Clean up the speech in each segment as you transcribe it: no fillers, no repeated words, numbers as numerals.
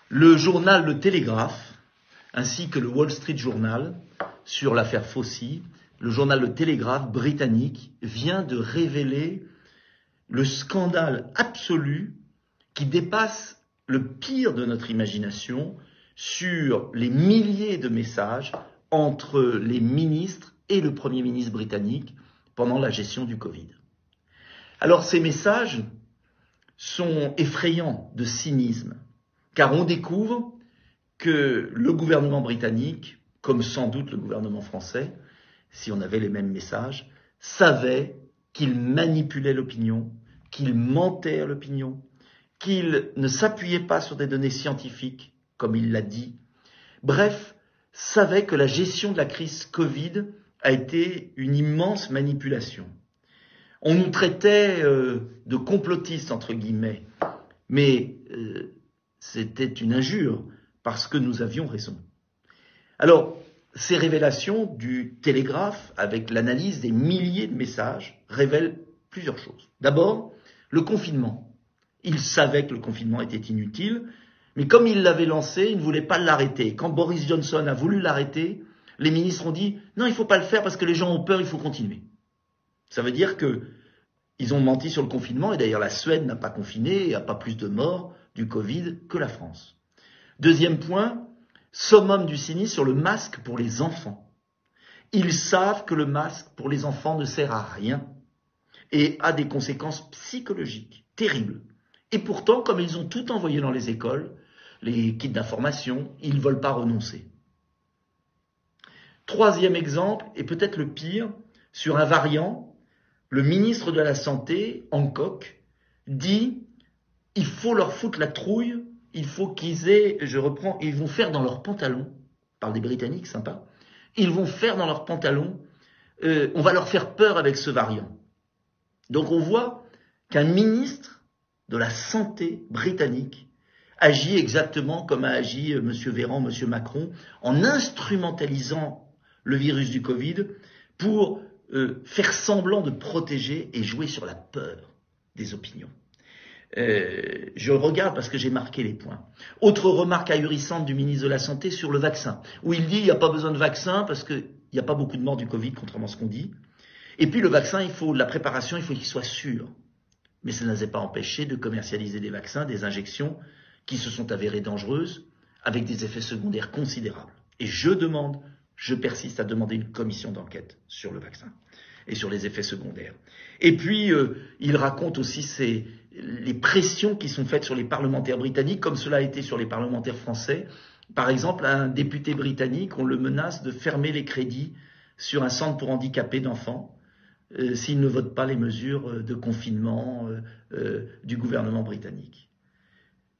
Le journal Le Télégraphe, ainsi que le Wall Street Journal, sur l'affaire Fauci, le journal Le Télégraphe britannique vient de révéler le scandale absolu qui dépasse le pire de notre imagination sur les milliers de messages entre les ministres et le Premier ministre britannique pendant la gestion du Covid. Alors ces messages sont effrayants de cynisme, car on découvre que le gouvernement britannique, comme sans doute le gouvernement français, si on avait les mêmes messages, savait qu'il manipulait l'opinion, qu'il mentait à l'opinion, qu'il ne s'appuyait pas sur des données scientifiques, comme il l'a dit. Bref, savait que la gestion de la crise Covid a été une immense manipulation. On nous traitait de complotistes, entre guillemets, mais c'était une injure, parce que nous avions raison. Alors, ces révélations du Télégraphe, avec l'analyse des milliers de messages, révèlent plusieurs choses. D'abord, le confinement. Il savait que le confinement était inutile, mais comme il l'avait lancé, il ne voulait pas l'arrêter. Quand Boris Johnson a voulu l'arrêter, les ministres ont dit « Non, il ne faut pas le faire parce que les gens ont peur, il faut continuer ». Ça veut dire qu'ils ont menti sur le confinement, et d'ailleurs la Suède n'a pas confiné, il n'y a pas plus de morts du Covid que la France. Deuxième point, summum du cynisme sur le masque pour les enfants. Ils savent que le masque pour les enfants ne sert à rien et a des conséquences psychologiques terribles. Et pourtant, comme ils ont tout envoyé dans les écoles, les kits d'information, ils ne veulent pas renoncer. Troisième exemple, et peut-être le pire, sur un variant, le ministre de la Santé, Hancock, dit « il faut leur foutre la trouille ». Il faut qu'ils aient, ils vont faire dans leurs pantalons, parle des Britanniques, sympa, ils vont faire dans leurs pantalons, on va leur faire peur avec ce variant. Donc on voit qu'un ministre de la Santé britannique agit exactement comme a agi M. Véran, M. Macron, en instrumentalisant le virus du Covid pour faire semblant de protéger et jouer sur la peur des opinions. Je regarde parce que j'ai marqué les points. Autre remarque ahurissante du ministre de la Santé sur le vaccin, où il dit il n'y a pas besoin de vaccin parce qu'il n'y a pas beaucoup de morts du Covid, contrairement à ce qu'on dit. Et puis le vaccin, la préparation, il faut qu'il soit sûr. Mais ça ne les a pas empêchés de commercialiser des vaccins, des injections qui se sont avérées dangereuses, avec des effets secondaires considérables. Et je persiste à demander une commission d'enquête sur le vaccin et sur les effets secondaires. Et puis, il raconte aussi les pressions qui sont faites sur les parlementaires britanniques, comme cela a été sur les parlementaires français. Par exemple, un député britannique, on le menace de fermer les crédits sur un centre pour handicapés d'enfants s'il ne vote pas les mesures de confinement du gouvernement britannique.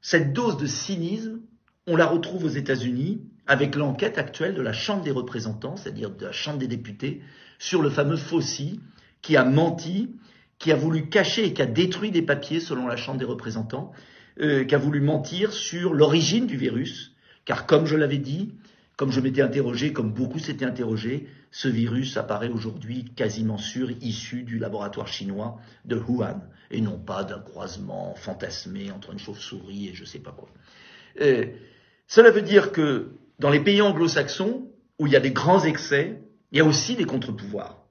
Cette dose de cynisme, on la retrouve aux États-Unis avec l'enquête actuelle de la Chambre des représentants, c'est-à-dire de la Chambre des députés, sur le fameux Fauci, qui a menti, qui a voulu cacher et qui a détruit des papiers selon la Chambre des représentants, qui a voulu mentir sur l'origine du virus, car comme je l'avais dit, comme je m'étais interrogé, comme beaucoup s'étaient interrogés, ce virus apparaît aujourd'hui quasiment sûr, issu du laboratoire chinois de Wuhan, et non pas d'un croisement fantasmé entre une chauve-souris et je ne sais pas quoi. Cela veut dire que dans les pays anglo-saxons, où il y a des grands excès, il y a aussi des contre-pouvoirs.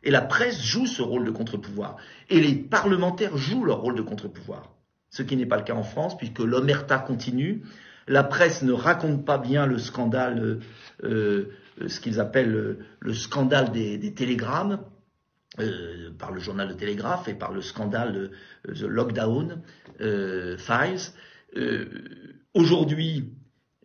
Et la presse joue ce rôle de contre-pouvoir. Et les parlementaires jouent leur rôle de contre-pouvoir. Ce qui n'est pas le cas en France, puisque l'omerta continue. La presse ne raconte pas bien le scandale, ce qu'ils appellent le scandale des télégrammes, par le journal Le Télégraphe et par le scandale The Lockdown Files. Aujourd'hui,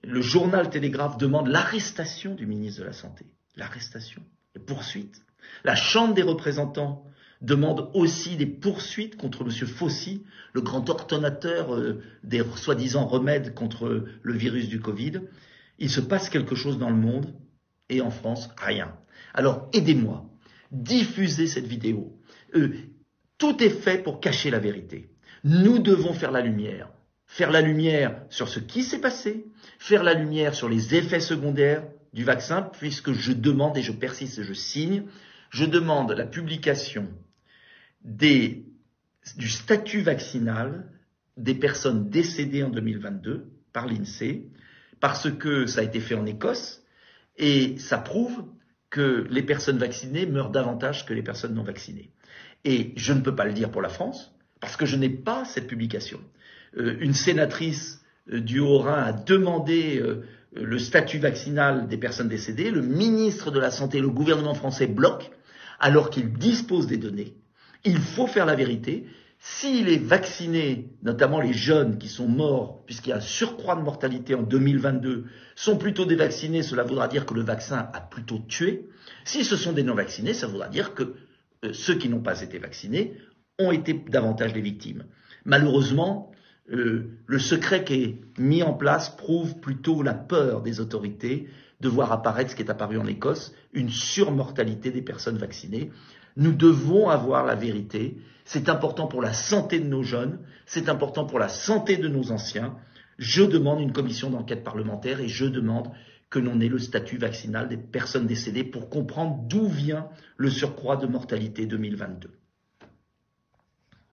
le journal Télégraphe demande l'arrestation du ministre de la Santé. L'arrestation, les poursuites. La Chambre des représentants demande aussi des poursuites contre M. Fauci, le grand ordonnateur des soi-disant remèdes contre le virus du Covid. Il se passe quelque chose dans le monde et en France, rien. Alors aidez-moi, diffusez cette vidéo. Tout est fait pour cacher la vérité. Nous devons faire la lumière sur ce qui s'est passé, faire la lumière sur les effets secondaires du vaccin, puisque je demande, et je persiste et je signe, je demande la publication du statut vaccinal des personnes décédées en 2022, par l'INSEE, parce que ça a été fait en Écosse, et ça prouve que les personnes vaccinées meurent davantage que les personnes non vaccinées. Et je ne peux pas le dire pour la France, parce que je n'ai pas cette publication. Une sénatrice du Haut-Rhin a demandé le statut vaccinal des personnes décédées. Le ministre de la Santé, le gouvernement français bloque, alors qu'il dispose des données. Il faut faire la vérité. S'il est vacciné, notamment les jeunes qui sont morts, puisqu'il y a un surcroît de mortalité en 2022, sont plutôt des vaccinés, cela voudra dire que le vaccin a plutôt tué. Si ce sont des non-vaccinés, ça voudra dire que ceux qui n'ont pas été vaccinés ont été davantage des victimes. Malheureusement, le secret qui est mis en place prouve plutôt la peur des autorités de voir apparaître ce qui est apparu en Écosse, une surmortalité des personnes vaccinées. Nous devons avoir la vérité. C'est important pour la santé de nos jeunes, c'est important pour la santé de nos anciens. Je demande une commission d'enquête parlementaire et je demande que l'on ait le statut vaccinal des personnes décédées pour comprendre d'où vient le surcroît de mortalité 2022.